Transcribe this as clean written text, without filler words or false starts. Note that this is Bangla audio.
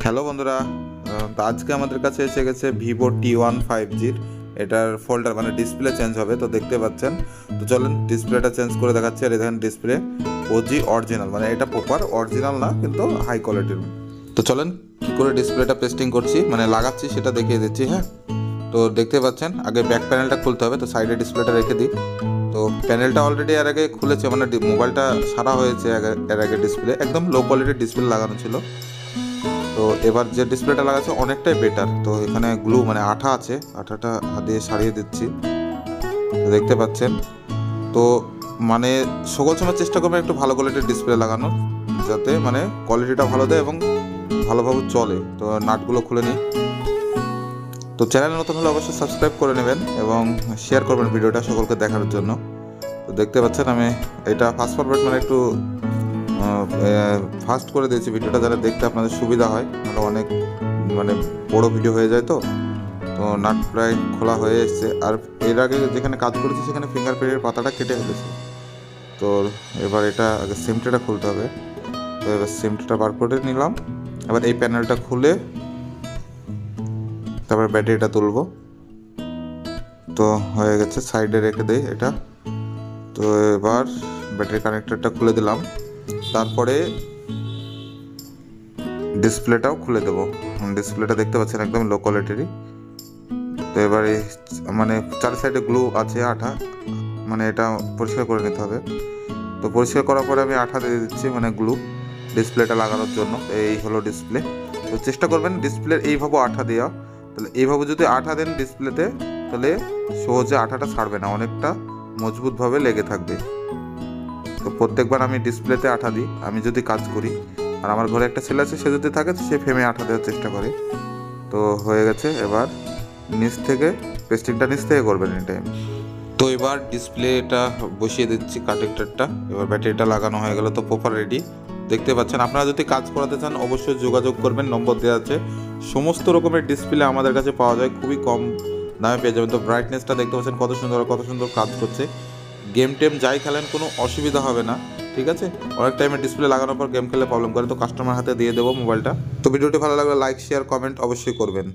হ্যালো বন্ধুরা, তো আজকে আমাদের কাছে এসে গেছে ভিভো T1 5Gর এটার ফোল্ডার মানে ডিসপ্লে চেঞ্জ হবে। তো দেখতে পাচ্ছেন, তো চলেন ডিসপ্লেটা চেঞ্জ করে দেখাচ্ছি। আর দেখেন ডিসপ্লে ওজি অরিজিনাল, মানে এটা প্রপার অরিজিনাল না কিন্তু হাই কোয়ালিটির। তো চলেন কী করে ডিসপ্লেটা পেস্টিং করছি মানে লাগাচ্ছি সেটা দেখিয়ে দিচ্ছি। হ্যাঁ, তো দেখতে পাচ্ছেন আগে ব্যাক প্যানেলটা খুলতে হবে। তো সাইডে ডিসপ্লেটা রেখে দিই। তো প্যানেলটা অলরেডি এর আগে খুলেছে, মানে মোবাইলটা সারা হয়েছে এর আগে। ডিসপ্লে একদম লো কোয়ালিটির ডিসপ্লে লাগানো ছিল। তো এবার যে ডিসপ্লেটা লাগাচ্ছে অনেকটাই বেটার। তো এখানে গ্লু মানে আঠা আছে, আঠাটা হাত দিয়ে সারিয়ে দিচ্ছি। তো দেখতে পাচ্ছেন, তো মানে সকল সময় চেষ্টা করবেন একটু ভালো কোয়ালিটির ডিসপ্লে লাগানো, যাতে মানে কোয়ালিটিটা ভালো দেয় এবং ভালোভাবে চলে। তো নাটগুলো খুলে নিই। তো চ্যানেল নতুন হলে অবশ্যই সাবস্ক্রাইব করে নেবেন এবং শেয়ার করবেন ভিডিওটা সকলকে দেখার জন্য। তো দেখতে পাচ্ছেন আমি এটা ফাস্ট ফরওয়ার্ড মানে একটু ফাস্ট করে দিয়েছি ভিডিওটা, যারা দেখতে আপনাদের সুবিধা হয়। মানে অনেক মানে বড় ভিডিও হয়ে যায়। তো তো নাট প্রায় খোলা হয়ে এসছে। আর এর আগে যেখানে কাজ করেছি সেখানে ফিঙ্গারপ্রিন্টের পাতাটা কেটে ফেলেছে। তো এবার এটা আগে সিমটা খুলতে হবে। তো এবার সিমটা বার করে নিলাম। এবার এই প্যানেলটা খুলে তারপরে ব্যাটারিটা তুলব। তো হয়ে গেছে, সাইডে রেখে দেই এটা। তো এবার ব্যাটারি কানেক্টরটা খুলে দিলাম। তারপরে ডিসপ্লেটাও খুলে দেবো। ডিসপ্লেটা দেখতে পাচ্ছেন একদম লো কোয়ালিটিরই। তো এবারে মানে চার সাইডে গ্লু আছে, আঠা, মানে এটা পরিষ্কার করে নিতে হবে। তো পরিষ্কার করার পরে আমি আঠা দিয়ে দিচ্ছি, মানে গ্লু ডিসপ্লেটা লাগানোর জন্য। এই হলো ডিসপ্লে। তো চেষ্টা করবেন ডিসপ্লের এইভাবে আঠা দেওয়া। তাহলে এইভাবে যদি আঠা দেন ডিসপ্লেতে, তাহলে সহজে আঠাটা ছাড়বে না, অনেকটা মজবুতভাবে লেগে থাকবে। তো প্রত্যেকবার আমি ডিসপ্লেতে আঠা দিই আমি যদি কাজ করি। আর আমার ঘরে একটা ছেলে আছে, সে যদি থাকে সে ফ্রেমে আঠা দেওয়ার চেষ্টা করে। তো হয়ে গেছে, এবার নিচ থেকে পেস্টিংটা নিচ থেকে করবেন এই টাইম। তো এবার ডিসপ্লেটা বসিয়ে দিচ্ছি কানেক্টরটা। এবার ব্যাটারিটা লাগানো হয়ে গেল। তো প্রপার রেডি। দেখতে পাচ্ছেন, আপনারা যদি কাজ করাতে চান অবশ্যই যোগাযোগ করবেন, নম্বর দেওয়া আছে। সমস্ত রকমের ডিসপ্লে আমাদের কাছে পাওয়া যায়, খুবই কম দামে পেয়ে যাবেন। তো ব্রাইটনেসটা দেখতে পাচ্ছেন কত সুন্দর কাজ করছে। গেম টেম যাই খেলেন কোনো অসুবিধা হবে না, ঠিক আছে। অনেক টাইমে ডিসপ্লে লাগানোর পর গেম খেলে প্রবলেম করে। তো কাস্টমার হাতে দিয়ে দেবো মোবাইলটা। তো ভিডিওটি ভালো লাগলে লাইক শেয়ার কমেন্ট অবশ্যই করবেন।